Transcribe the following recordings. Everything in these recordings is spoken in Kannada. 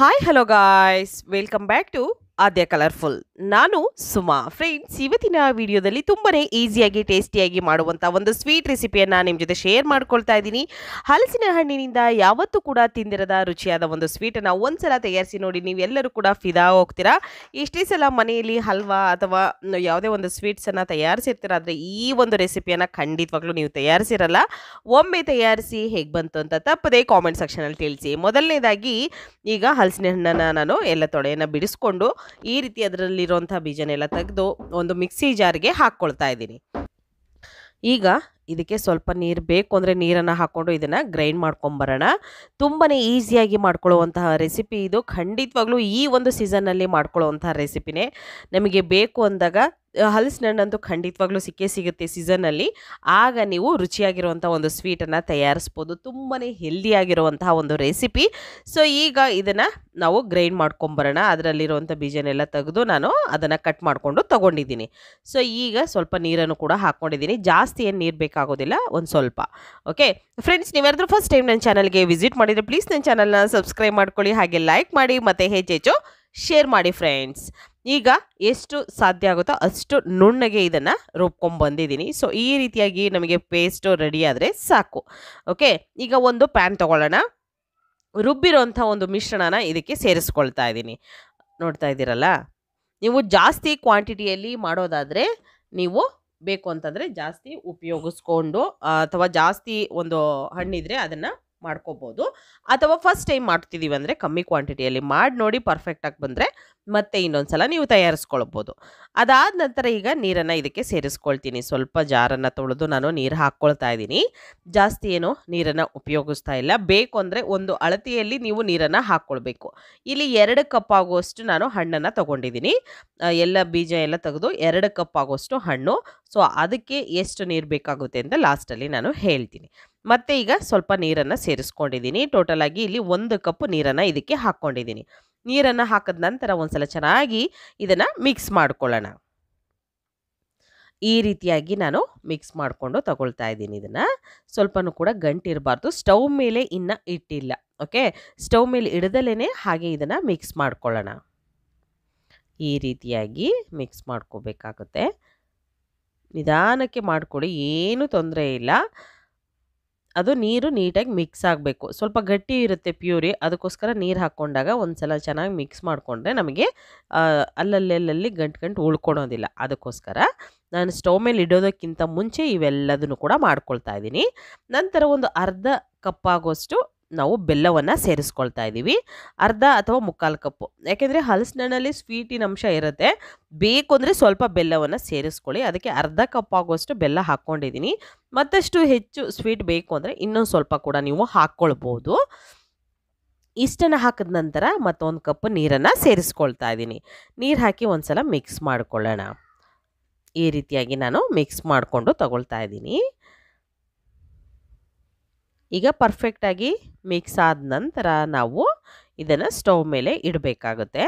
Hi hello guys welcome back to Aadya colourful. ನಾನು ಸುಮಾ. ಫ್ರೆಂಡ್ಸ್, ಇವತ್ತಿನ ವಿಡಿಯೋದಲ್ಲಿ ತುಂಬಾನೇ ಈಸಿಯಾಗಿ ಟೇಸ್ಟಿಯಾಗಿ ಮಾಡುವಂಥ ಒಂದು ಸ್ವೀಟ್ ರೆಸಿಪಿಯನ್ನು ನಿಮ್ಮ ಜೊತೆ ಶೇರ್ ಮಾಡ್ಕೊಳ್ತಾ ಇದ್ದೀನಿ. ಹಲಸಿನ ಹಣ್ಣಿನಿಂದ ಯಾವತ್ತೂ ಕೂಡ ತಿಂದಿರದ ರುಚಿಯಾದ ಒಂದು ಸ್ವೀಟನ್ನು ಒಂದ್ಸಲ ತಯಾರಿಸಿ ನೋಡಿ, ನೀವೆಲ್ಲರೂ ಕೂಡ ಫಿದಾ ಹೋಗ್ತೀರಾ. ಇಷ್ಟೇ ಸಲ ಮನೆಯಲ್ಲಿ ಹಲ್ವಾ ಅಥವಾ ಯಾವುದೇ ಒಂದು ಸ್ವೀಟ್ಸನ್ನು ತಯಾರಿಸಿರ್ತೀರ, ಆದರೆ ಈ ಒಂದು ರೆಸಿಪಿಯನ್ನು ಖಂಡಿತವಾಗ್ಲೂ ನೀವು ತಯಾರಿಸಿರಲ್ಲ. ಒಮ್ಮೆ ತಯಾರಿಸಿ ಹೇಗೆ ಬಂತು ಅಂತ ತಪ್ಪದೇ ಕಾಮೆಂಟ್ ಸೆಕ್ಷನಲ್ಲಿ ತಿಳಿಸಿ. ಮೊದಲನೇದಾಗಿ ಈಗ ಹಲಸಿನ ಹಣ್ಣನ್ನು ನಾನು ಎಲ್ಲ ತೊಳೆಯನ್ನು ಬಿಡಿಸ್ಕೊಂಡು ಈ ರೀತಿ ಅದರಲ್ಲಿರುವಂಥ ಬೀಜನೆಲ್ಲ ತೆಗೆದು ಒಂದು ಮಿಕ್ಸಿ ಜಾರ್ಗೆ ಹಾಕ್ಕೊಳ್ತಾ ಇದ್ದೀನಿ. ಈಗ ಇದಕ್ಕೆ ಸ್ವಲ್ಪ ನೀರು ಬೇಕು ಅಂದರೆ ನೀರನ್ನು ಹಾಕ್ಕೊಂಡು ಇದನ್ನು ಗ್ರೈಂಡ್ ಮಾಡ್ಕೊಂಬರೋಣ. ತುಂಬಾ ಈಸಿಯಾಗಿ ಮಾಡ್ಕೊಳ್ಳುವಂತಹ ರೆಸಿಪಿ ಇದು. ಖಂಡಿತವಾಗ್ಲೂ ಈ ಒಂದು ಸೀಸನ್ನಲ್ಲಿ ಮಾಡ್ಕೊಳ್ಳುವಂತಹ ರೆಸಿಪಿನೇ. ನಮಗೆ ಬೇಕು ಅಂದಾಗ ಹಲಸಿನ ಹಣ್ಣಂತೂ ಖಂಡಿತವಾಗ್ಲೂ ಸಿಗುತ್ತೆ ಸೀಸನ್ನಲ್ಲಿ. ಆಗ ನೀವು ರುಚಿಯಾಗಿರುವಂಥ ಒಂದು ಸ್ವೀಟನ್ನು ತಯಾರಿಸ್ಬೋದು. ತುಂಬಾ ಹೆಲ್ದಿಯಾಗಿರುವಂತಹ ಒಂದು ರೆಸಿಪಿ. ಸೊ ಈಗ ಇದನ್ನು ನಾವು ಗ್ರೈಂಡ್ ಮಾಡ್ಕೊಂಬರೋಣ. ಅದರಲ್ಲಿರುವಂಥ ಬೀಜನೆಲ್ಲ ತೆಗೆದು ನಾನು ಅದನ್ನು ಕಟ್ ಮಾಡಿಕೊಂಡು ತೊಗೊಂಡಿದ್ದೀನಿ. ಸೊ ಈಗ ಸ್ವಲ್ಪ ನೀರನ್ನು ಕೂಡ ಹಾಕ್ಕೊಂಡಿದ್ದೀನಿ. ಜಾಸ್ತಿ ಏನು ನೀರು ಬೇಕಾಗೋದಿಲ್ಲ, ಒಂದು ಸ್ವಲ್ಪ. ಓಕೆ ಫ್ರೆಂಡ್ಸ್, ನೀವ್ಯಾರಾದ್ರೂ ಫಸ್ಟ್ ಟೈಮ್ ನನ್ನ ಚಾನಲ್ಗೆ ವಿಸಿಟ್ ಮಾಡಿದರೆ ಪ್ಲೀಸ್ ನನ್ನ ಚಾನಲ್ನ ಸಬ್ಸ್ಕ್ರೈಬ್ ಮಾಡ್ಕೊಳ್ಳಿ, ಹಾಗೆ ಲೈಕ್ ಮಾಡಿ ಮತ್ತು ಹೆಚ್ಚೆಚ್ಚು ಶೇರ್ ಮಾಡಿ ಫ್ರೆಂಡ್ಸ್. ಈಗ ಎಷ್ಟು ಸಾಧ್ಯ ಆಗುತ್ತೋ ಅಷ್ಟು ನುಣ್ಣಗೆ ಇದನ್ನು ರುಬ್ಕೊಂಡ್ಬಂದಿದ್ದೀನಿ. ಸೊ ಈ ರೀತಿಯಾಗಿ ನಮಗೆ ಪೇಸ್ಟು ರೆಡಿ ಆದರೆ ಸಾಕು. ಓಕೆ, ಈಗ ಒಂದು ಪ್ಯಾನ್ ತೊಗೊಳ್ಳೋಣ. ರುಬ್ಬಿರೋಂಥ ಒಂದು ಮಿಶ್ರಣನ ಇದಕ್ಕೆ ಸೇರಿಸ್ಕೊಳ್ತಾ ಇದ್ದೀನಿ. ನೋಡ್ತಾ ಇದ್ದೀರಲ್ಲ, ನೀವು ಜಾಸ್ತಿ ಕ್ವಾಂಟಿಟಿಯಲ್ಲಿ ಮಾಡೋದಾದರೆ ನೀವು ಬೇಕು ಅಂತಂದರೆ ಜಾಸ್ತಿ ಉಪಯೋಗಿಸ್ಕೊಂಡು ಅಥವಾ ಜಾಸ್ತಿ ಒಂದು ಹಣ್ಣಿದ್ರೆ ಅದನ್ನು ಮಾಡ್ಕೋಬೋದು. ಅಥವಾ ಫಸ್ಟ್ ಟೈಮ್ ಮಾಡ್ತಿದ್ದೀವಿ ಅಂದರೆ ಕಮ್ಮಿ ಕ್ವಾಂಟಿಟಿಯಲ್ಲಿ ಮಾಡಿ ನೋಡಿ, ಪರ್ಫೆಕ್ಟಾಗಿ ಬಂದರೆ ಮತ್ತೆ ಇನ್ನೊಂದು ಸಲ ನೀವು ತಯಾರಿಸ್ಕೊಳ್ಬೋದು. ಅದಾದ ನಂತರ ಈಗ ನೀರನ್ನು ಇದಕ್ಕೆ ಸೇರಿಸ್ಕೊಳ್ತೀನಿ. ಸ್ವಲ್ಪ ಜಾರನ್ನು ತೊಳೆದು ನಾನು ನೀರು ಹಾಕ್ಕೊಳ್ತಾ ಇದ್ದೀನಿ. ಜಾಸ್ತಿ ಏನೋ ನೀರನ್ನು ಉಪಯೋಗಿಸ್ತಾ ಇಲ್ಲ. ಬೇಕು ಅಂದರೆ ಒಂದು ಅಳತೆಯಲ್ಲಿ ನೀವು ನೀರನ್ನು ಹಾಕ್ಕೊಳ್ಬೇಕು. ಇಲ್ಲಿ 2 ಕಪ್ ಆಗುವಷ್ಟು ನಾನು ಹಣ್ಣನ್ನು ತೊಗೊಂಡಿದ್ದೀನಿ. ಎಲ್ಲ ಬೀಜ ಎಲ್ಲ ತೆಗೆದು 2 ಕಪ್ ಆಗುವಷ್ಟು ಹಣ್ಣು. ಸೊ ಅದಕ್ಕೆ ಎಷ್ಟು ನೀರು ಬೇಕಾಗುತ್ತೆ ಅಂತ ಲಾಸ್ಟಲ್ಲಿ ನಾನು ಹೇಳ್ತೀನಿ. ಮತ್ತೆ ಈಗ ಸ್ವಲ್ಪ ನೀರನ್ನು ಸೇರಿಸ್ಕೊಂಡಿದ್ದೀನಿ. ಟೋಟಲಾಗಿ ಇಲ್ಲಿ 1 ಕಪ್ ನೀರನ್ನು ಇದಕ್ಕೆ ಹಾಕ್ಕೊಂಡಿದ್ದೀನಿ. ನೀರನ್ನು ಹಾಕಿದ ನಂತರ ಒಂದ್ಸಲ ಚೆನ್ನಾಗಿ ಇದನ್ನು ಮಿಕ್ಸ್ ಮಾಡ್ಕೊಳ್ಳೋಣ. ಈ ರೀತಿಯಾಗಿ ನಾನು ಮಿಕ್ಸ್ ಮಾಡಿಕೊಂಡು ತಗೊಳ್ತಾ ಇದ್ದೀನಿ. ಇದನ್ನು ಸ್ವಲ್ಪನೂ ಕೂಡ ಗಂಟಿರಬಾರ್ದು. ಸ್ಟವ್ ಮೇಲೆ ಇನ್ನು ಇಟ್ಟಿಲ್ಲ. ಓಕೆ, ಸ್ಟವ್ ಮೇಲೆ ಇಡದಲೇ ಹಾಗೆ ಇದನ್ನು ಮಿಕ್ಸ್ ಮಾಡ್ಕೊಳ್ಳೋಣ. ಈ ರೀತಿಯಾಗಿ ಮಿಕ್ಸ್ ಮಾಡ್ಕೋಬೇಕಾಗುತ್ತೆ. ನಿಧಾನಕ್ಕೆ ಮಾಡಿಕೊಡಿ, ಏನೂ ತೊಂದರೆ ಇಲ್ಲ. ಅದು ನೀರು ನೀಟಾಗಿ ಮಿಕ್ಸ್ ಆಗಬೇಕು. ಸ್ವಲ್ಪ ಗಟ್ಟಿ ಇರುತ್ತೆ ಪ್ಯೂರಿ, ಅದಕ್ಕೋಸ್ಕರ ನೀರು ಹಾಕ್ಕೊಂಡಾಗ ಒಂದು ಸಲ ಚೆನ್ನಾಗಿ ಮಿಕ್ಸ್ ಮಾಡಿಕೊಂಡ್ರೆ ನಮಗೆ ಅಲ್ಲಲ್ಲಿ ಗಂಟು ಉಳ್ಕೊಳೋದಿಲ್ಲ. ಅದಕ್ಕೋಸ್ಕರ ನಾನು ಸ್ಟವ್ ಮೇಲೆ ಇಡೋದಕ್ಕಿಂತ ಮುಂಚೆ ಇವೆಲ್ಲದನ್ನು ಕೂಡ ಮಾಡ್ಕೊಳ್ತಾ ಇದ್ದೀನಿ. ನಂತರ ಒಂದು ಅರ್ಧ ಕಪ್ ಆಗೋಷ್ಟು ನಾವು ಬೆಲ್ಲವನ್ನು ಸೇರಿಸ್ಕೊಳ್ತಾ ಇದ್ದೀವಿ. ಅರ್ಧ ಅಥವಾ 3/4 ಕಪ್ಪು. ಯಾಕೆಂದರೆ ಹಲಸಿನ ಹಣ್ಣಲ್ಲಿ ಸ್ವೀಟಿನ ಅಂಶ ಇರುತ್ತೆ. ಬೇಕು ಅಂದರೆ ಸ್ವಲ್ಪ ಬೆಲ್ಲವನ್ನು ಸೇರಿಸ್ಕೊಳ್ಳಿ. ಅದಕ್ಕೆ ಅರ್ಧ ಕಪ್ ಆಗುವಷ್ಟು ಬೆಲ್ಲ ಹಾಕ್ಕೊಂಡಿದ್ದೀನಿ. ಮತ್ತಷ್ಟು ಹೆಚ್ಚು ಸ್ವೀಟ್ ಬೇಕು ಅಂದರೆ ಇನ್ನೊಂದು ಸ್ವಲ್ಪ ಕೂಡ ನೀವು ಹಾಕ್ಕೊಳ್ಬೋದು. ಇಷ್ಟನ್ನು ಹಾಕಿದ ನಂತರ ಮತ್ತೊಂದು ಕಪ್ ನೀರನ್ನು ಸೇರಿಸ್ಕೊಳ್ತಾ ಇದ್ದೀನಿ. ನೀರು ಹಾಕಿ ಒಂದು ಸಲ ಮಿಕ್ಸ್ ಮಾಡ್ಕೊಳ್ಳೋಣ. ಈ ರೀತಿಯಾಗಿ ನಾನು ಮಿಕ್ಸ್ ಮಾಡಿಕೊಂಡು ತಗೊಳ್ತಾ ಇದ್ದೀನಿ. ಈಗ ಪರ್ಫೆಕ್ಟಾಗಿ ಮಿಕ್ಸ್ ಆದ ನಂತರ ನಾವು ಇದನ್ನು ಸ್ಟವ್ ಮೇಲೆ ಇಡಬೇಕಾಗುತ್ತೆ.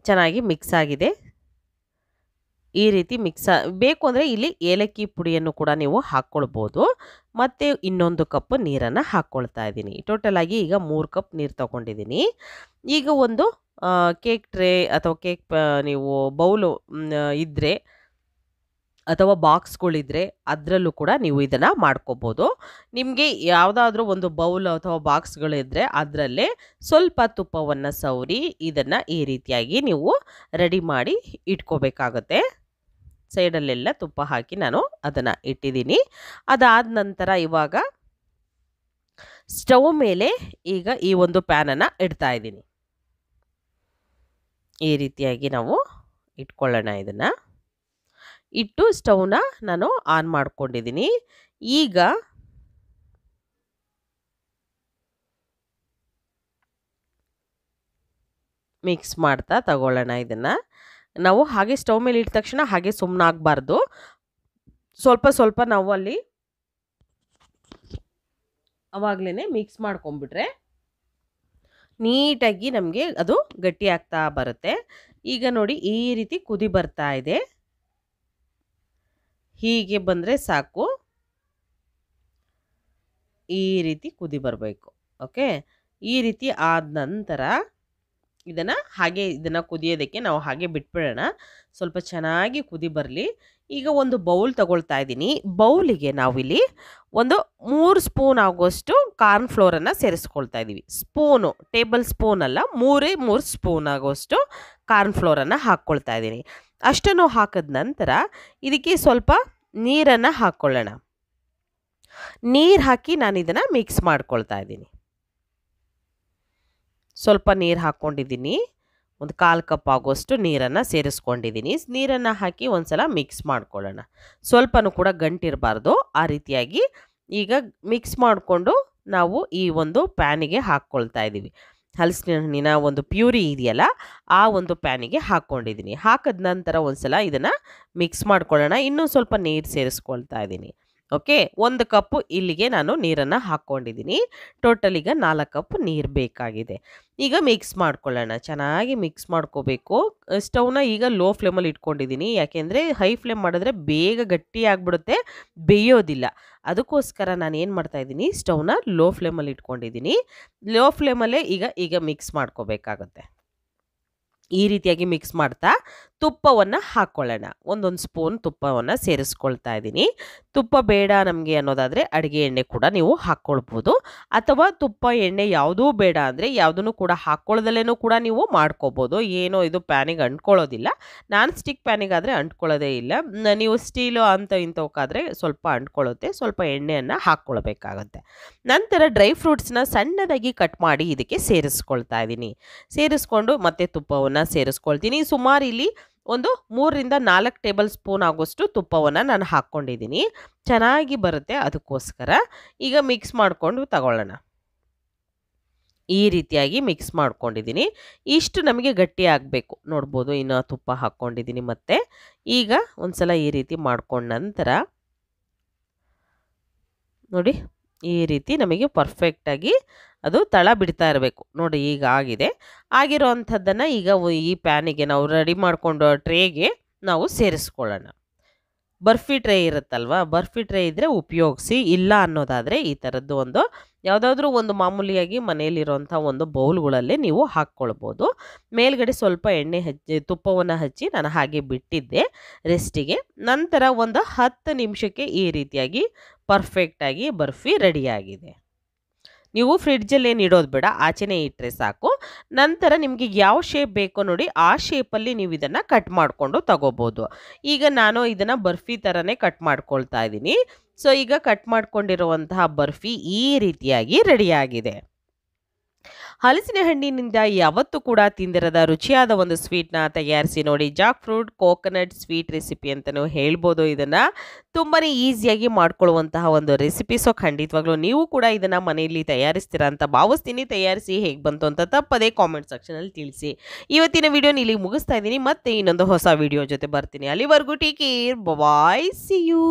ಚೆನ್ನಾಗಿ ಮಿಕ್ಸ್ ಆಗಿದೆ. ಈ ರೀತಿ ಬೇಕು ಅಂದರೆ ಇಲ್ಲಿ ಏಲಕ್ಕಿ ಪುಡಿಯನ್ನು ಕೂಡ ನೀವು ಹಾಕ್ಕೊಳ್ಬೋದು. ಮತ್ತು ಇನ್ನೊಂದು ಕಪ್ ನೀರನ್ನು ಹಾಕ್ಕೊಳ್ತಾ ಇದ್ದೀನಿ. ಟೋಟಲಾಗಿ ಈಗ 3 ಕಪ್ ನೀರು ತೊಗೊಂಡಿದ್ದೀನಿ. ಈಗ ಒಂದು ಕೇಕ್ ಟ್ರೇ ಅಥವಾ ಕೇಕ್ ನೀವು ಬೌಲು ಇದ್ದರೆ ಅಥವಾ ಬಾಕ್ಸ್ಗಳಿದ್ರೆ ಅದರಲ್ಲೂ ಕೂಡ ನೀವು ಇದನ್ನು ಮಾಡ್ಕೋಬೋದು. ನಿಮಗೆ ಯಾವುದಾದ್ರೂ ಒಂದು ಬೌಲ್ ಅಥವಾ ಬಾಕ್ಸ್ಗಳಿದ್ದರೆ ಅದರಲ್ಲೇ ಸ್ವಲ್ಪ ತುಪ್ಪವನ್ನು ಸವರಿ ಇದನ್ನು ಈ ರೀತಿಯಾಗಿ ನೀವು ರೆಡಿ ಮಾಡಿ ಇಟ್ಕೋಬೇಕಾಗುತ್ತೆ. ಸೈಡಲ್ಲೆಲ್ಲ ತುಪ್ಪ ಹಾಕಿ ನಾನು ಅದನ್ನು ಇಟ್ಟಿದ್ದೀನಿ. ಅದಾದ ನಂತರ ಇವಾಗ ಸ್ಟವ್ ಮೇಲೆ ಈಗ ಈ ಒಂದು ಪ್ಯಾನನ್ನು ಇಡ್ತಾ ಇದ್ದೀನಿ. ಈ ರೀತಿಯಾಗಿ ನಾವು ಇಟ್ಕೊಳ್ಳೋಣ. ಇದನ್ನು ಇಟ್ಟು ಸ್ಟವ್ನ ನಾನು ಆನ್ ಮಾಡ್ಕೊಂಡಿದ್ದೀನಿ. ಈಗ ಮಿಕ್ಸ್ ಮಾಡ್ತಾ ತಗೊಳ್ಳೋಣ. ಇದನ್ನು ನಾವು ಹಾಗೆ ಸ್ಟವ್ ಮೇಲೆ ಇಟ್ಟ ತಕ್ಷಣ ಹಾಗೆ ಸುಮ್ಮನಾಗಬಾರ್ದು. ಸ್ವಲ್ಪ ನಾವು ಅಲ್ಲಿ ಅವಾಗಲೇ ಮಿಕ್ಸ್ ಮಾಡ್ಕೊಂಡ್ಬಿಟ್ರೆ ನೀಟಾಗಿ ನಮಗೆ ಅದು ಗಟ್ಟಿ ಆಗ್ತಾ ಬರುತ್ತೆ. ಈಗ ನೋಡಿ, ಈ ರೀತಿ ಕುದಿ ಬರ್ತಾ ಇದೆ. ಹೀಗೆ ಬಂದರೆ ಸಾಕು. ಈ ರೀತಿ ಕುದಿ ಬರಬೇಕು. ಓಕೆ. ಈ ರೀತಿ ಆದ ನಂತರ ಇದನ್ನು ಕುದಿಯೋದಕ್ಕೆ ನಾವು ಹಾಗೆ ಬಿಟ್ಬಿಡೋಣ. ಸ್ವಲ್ಪ ಚೆನ್ನಾಗಿ ಕುದಿ ಬರಲಿ. ಈಗ ಒಂದು ಬೌಲ್ ತಗೊಳ್ತಾ ಇದ್ದೀನಿ. ಬೌಲಿಗೆ ನಾವಿಲ್ಲಿ ಒಂದು 3 ಸ್ಪೂನ್ ಆಗುವಷ್ಟು ಕಾರ್ನ್ ಫ್ಲೋರನ್ನು ಸೇರಿಸ್ಕೊಳ್ತಾ ಇದ್ದೀವಿ. ಸ್ಪೂನು, ಟೇಬಲ್ ಸ್ಪೂನ್ ಅಲ್ಲ, 3 ಸ್ಪೂನ್ ಆಗುವಷ್ಟು ಕಾರ್ನ್ ಫ್ಲೋರನ್ನು ಹಾಕ್ಕೊಳ್ತಾ ಇದ್ದೀನಿ. ಅಷ್ಟನ್ನು ಹಾಕಿದ ನಂತರ ಇದಕ್ಕೆ ಸ್ವಲ್ಪ ನೀರನ್ನು ಹಾಕ್ಕೊಳ್ಳೋಣ. ನೀರು ಹಾಕಿ ನಾನು ಇದನ್ನು ಮಿಕ್ಸ್ ಮಾಡ್ಕೊಳ್ತಾ ಇದ್ದೀನಿ. ಸ್ವಲ್ಪ ನೀರು ಹಾಕ್ಕೊಂಡಿದ್ದೀನಿ. ಒಂದು 1/4 ಕಪ್ ಆಗುವಷ್ಟು ನೀರನ್ನು ಸೇರಿಸ್ಕೊಂಡಿದ್ದೀನಿ. ನೀರನ್ನು ಹಾಕಿ ಒಂದ್ಸಲ ಮಿಕ್ಸ್ ಮಾಡ್ಕೊಳ್ಳೋಣ. ಸ್ವಲ್ಪನೂ ಕೂಡ ಗಂಟಿರಬಾರ್ದು. ಆ ರೀತಿಯಾಗಿ ಈಗ ಮಿಕ್ಸ್ ಮಾಡಿಕೊಂಡು ನಾವು ಈ ಒಂದು ಪ್ಯಾನಿಗೆ ಹಾಕ್ಕೊಳ್ತಾ ಇದ್ದೀವಿ. ಹಲಸಿನ ಹಣ್ಣಿನ ಒಂದು ಪ್ಯೂರಿ ಇದೆಯಲ್ಲ, ಆ ಒಂದು ಪ್ಯಾನಿಗೆ ಹಾಕ್ಕೊಂಡಿದ್ದೀನಿ. ಹಾಕಿದ ನಂತರ ಒಂದ್ಸಲ ಇದನ್ನು ಮಿಕ್ಸ್ ಮಾಡ್ಕೊಳ್ಳೋಣ. ಇನ್ನೂ ಸ್ವಲ್ಪ ನೀರು ಸೇರಿಸ್ಕೊಳ್ತಾ ಇದ್ದೀನಿ. ಓಕೆ. 1 ಕಪ್ಪು ಇಲ್ಲಿಗೆ ನಾನು ನೀರನ್ನು ಹಾಕ್ಕೊಂಡಿದ್ದೀನಿ. ಟೋಟಲ್ ಈಗ 4 ಕಪ್ ನೀರು ಬೇಕಾಗಿದೆ. ಈಗ ಮಿಕ್ಸ್ ಮಾಡ್ಕೊಳ್ಳೋಣ. ಚೆನ್ನಾಗಿ ಮಿಕ್ಸ್ ಮಾಡ್ಕೋಬೇಕು. ಸ್ಟವ್ನ ಈಗ ಲೋ ಫ್ಲೇಮಲ್ಲಿ ಇಟ್ಕೊಂಡಿದ್ದೀನಿ. ಯಾಕೆಂದರೆ ಹೈ ಫ್ಲೇಮ್ ಮಾಡಿದ್ರೆ ಬೇಗ ಗಟ್ಟಿ ಆಗಿಬಿಡುತ್ತೆ, ಬೇಯೋದಿಲ್ಲ. ಅದಕ್ಕೋಸ್ಕರ ನಾನು ಏನು ಮಾಡ್ತಾಯಿದ್ದೀನಿ, ಸ್ಟವ್ನ ಲೋ ಫ್ಲೇಮಲ್ಲಿ ಇಟ್ಕೊಂಡಿದ್ದೀನಿ. ಲೋ ಫ್ಲೇಮಲ್ಲೇ ಈಗ ಮಿಕ್ಸ್ ಮಾಡ್ಕೋಬೇಕಾಗತ್ತೆ. ಈ ರೀತಿಯಾಗಿ ಮಿಕ್ಸ್ ಮಾಡ್ತಾ ತುಪ್ಪವನ್ನು ಹಾಕ್ಕೊಳ್ಳೋಣ. 1 ಸ್ಪೂನ್ ತುಪ್ಪವನ್ನು ಸೇರಿಸ್ಕೊಳ್ತಾ ಇದ್ದೀನಿ. ತುಪ್ಪ ಬೇಡ ನಮಗೆ ಅನ್ನೋದಾದರೆ ಅಡುಗೆ ಎಣ್ಣೆ ಕೂಡ ನೀವು ಹಾಕ್ಕೊಳ್ಬೋದು. ಅಥವಾ ತುಪ್ಪ ಎಣ್ಣೆ ಯಾವುದೂ ಬೇಡ ಅಂದರೆ ಯಾವುದನ್ನು ಕೂಡ ಹಾಕ್ಕೊಳ್ದಲ್ಲೇ ಕೂಡ ನೀವು ಮಾಡ್ಕೋಬೋದು. ಏನೋ ಇದು ಪ್ಯಾನಿಗೆ ಅಂಟ್ಕೊಳ್ಳೋದಿಲ್ಲ. ನಾನ್ ಸ್ಟಿಕ್ ಪ್ಯಾನಿಗಾದರೆ ಅಂಟ್ಕೊಳ್ಳೋದೇ ಇಲ್ಲ. ನೀವು ಸ್ಟೀಲು ಇಂಥವಕ್ಕಾದರೆ ಸ್ವಲ್ಪ ಅಂಟ್ಕೊಳ್ಳುತ್ತೆ. ಸ್ವಲ್ಪ ಎಣ್ಣೆಯನ್ನು ಹಾಕ್ಕೊಳ್ಬೇಕಾಗತ್ತೆ. ನಂತರ ಡ್ರೈ ಫ್ರೂಟ್ಸ್ನ ಸಣ್ಣದಾಗಿ ಕಟ್ ಮಾಡಿ ಇದಕ್ಕೆ ಸೇರಿಸ್ಕೊಳ್ತಾ ಇದ್ದೀನಿ. ಸೇರಿಸ್ಕೊಂಡು ಮತ್ತೆ ತುಪ್ಪವನ್ನು ಸೇರಿಸ್ಕೊಳ್ತೀನಿ. ಸುಮಾರು ಇಲ್ಲಿ ಒಂದು 3ರಿಂದ 4 ಟೇಬಲ್ ಸ್ಪೂನ್ ಆಗುವಷ್ಟು ತುಪ್ಪವನ್ನು ನಾನು ಹಾಕ್ಕೊಂಡಿದ್ದೀನಿ. ಚೆನ್ನಾಗಿ ಬರುತ್ತೆ, ಅದಕ್ಕೋಸ್ಕರ ಈಗ ಮಿಕ್ಸ್ ಮಾಡಿಕೊಂಡು ತಗೊಳ್ಳೋಣ. ಈ ರೀತಿಯಾಗಿ ಮಿಕ್ಸ್ ಮಾಡ್ಕೊಂಡಿದ್ದೀನಿ. ಇಷ್ಟು ನಮಗೆ ಗಟ್ಟಿ ಆಗಬೇಕು. ನೋಡ್ಬೋದು, ಇನ್ನು ತುಪ್ಪ ಹಾಕ್ಕೊಂಡಿದ್ದೀನಿ. ಮತ್ತೆ ಈಗ ಒಂದ್ಸಲ ಈ ರೀತಿ ಮಾಡ್ಕೊಂಡ ನಂತರ ನೋಡಿ, ಈ ರೀತಿ ನಮಗೆ ಪರ್ಫೆಕ್ಟಾಗಿ ಅದು ತಳ ಬಿಡ್ತಾ ಇರಬೇಕು. ನೋಡಿ, ಈಗ ಆಗಿದೆ. ಆಗಿರೋ ಅಂಥದ್ದನ್ನು ಈಗ ಈ ಪ್ಯಾನಿಗೆ ನಾವು ರೆಡಿ ಮಾಡಿಕೊಂಡು ಟ್ರೇಗೆ ನಾವು ಸೇರಿಸ್ಕೊಳ್ಳೋಣ. ಬರ್ಫಿ ಟ್ರೇ ಇರುತ್ತಲ್ವ, ಬರ್ಫಿ ಟ್ರೇ ಇದ್ದರೆ ಉಪಯೋಗಿಸಿ. ಇಲ್ಲ ಅನ್ನೋದಾದರೆ ಈ ಥರದ್ದು ಯಾವುದಾದ್ರೂ ಒಂದು ಮಾಮೂಲಿಯಾಗಿ ಮನೆಯಲ್ಲಿರೋಂಥ ಒಂದು ಬೌಲ್ಗಳಲ್ಲೇ ನೀವು ಹಾಕ್ಕೊಳ್ಬೋದು. ಮೇಲ್ಗಡೆ ಸ್ವಲ್ಪ ತುಪ್ಪವನ್ನು ಹಚ್ಚಿ ನಾನು ಹಾಗೆ ಬಿಟ್ಟಿದ್ದೆ ರೆಸ್ಟಿಗೆ. ನಂತರ ಒಂದು 10 ನಿಮಿಷಕ್ಕೆ ಈ ರೀತಿಯಾಗಿ ಪರ್ಫೆಕ್ಟಾಗಿ ಬರ್ಫಿ ರೆಡಿಯಾಗಿದೆ. ನೀವು ಫ್ರಿಡ್ಜಲ್ಲಿ ಏನು ಇಡೋದು ಬೇಡ, ಆಚೆನೇ ಇಟ್ಟರೆ ಸಾಕು. ನಂತರ ನಿಮಗೆ ಯಾವ ಶೇಪ್ ಬೇಕೋ ನೋಡಿ, ಆ ಶೇಪಲ್ಲಿ ನೀವು ಇದನ್ನು ಕಟ್ ಮಾಡಿಕೊಂಡು ತಗೋಬೋದು. ಈಗ ನಾನು ಇದನ್ನು ಬರ್ಫಿ ಥರನೇ ಕಟ್ ಮಾಡ್ಕೊಳ್ತಾ ಇದ್ದೀನಿ. ಸೊ ಈಗ ಕಟ್ ಮಾಡ್ಕೊಂಡಿರುವಂತಹ ಬರ್ಫಿ ಈ ರೀತಿಯಾಗಿ ರೆಡಿಯಾಗಿದೆ. ಹಲಸಿನ ಹಣ್ಣಿನಿಂದ ಯಾವತ್ತೂ ಕೂಡ ತಿಂದಿರದ ರುಚಿಯಾದ ಒಂದು ಸ್ವೀಟ್ನ ತಯಾರಿಸಿ ನೋಡಿ. Jack fruit coconut sweet recipe ಅಂತಲೂ ಹೇಳ್ಬೋದು. ಇದನ್ನು ತುಂಬಾ ಈಸಿಯಾಗಿ ಮಾಡ್ಕೊಳ್ಳುವಂತಹ ಒಂದು ರೆಸಿಪಿ. ಸೊ ಖಂಡಿತವಾಗ್ಲೂ ನೀವು ಕೂಡ ಇದನ್ನು ಮನೆಯಲ್ಲಿ ತಯಾರಿಸ್ತೀರಾ ಅಂತ ಭಾವಿಸ್ತೀನಿ. ತಯಾರಿಸಿ ಹೇಗೆ ಬಂತು ಅಂತ ತಪ್ಪದೇ ಕಾಮೆಂಟ್ ಸೆಕ್ಷನಲ್ಲಿ ತಿಳಿಸಿ. ಇವತ್ತಿನ ವಿಡಿಯೋನ ಇಲ್ಲಿಗೆ ಮುಗಿಸ್ತಾ ಇದ್ದೀನಿ. ಮತ್ತೆ ಇನ್ನೊಂದು ಹೊಸ ವಿಡಿಯೋ ಜೊತೆ ಬರ್ತೀನಿ. ಅಲ್ಲಿವರೆಗೂ take care, bye, see you.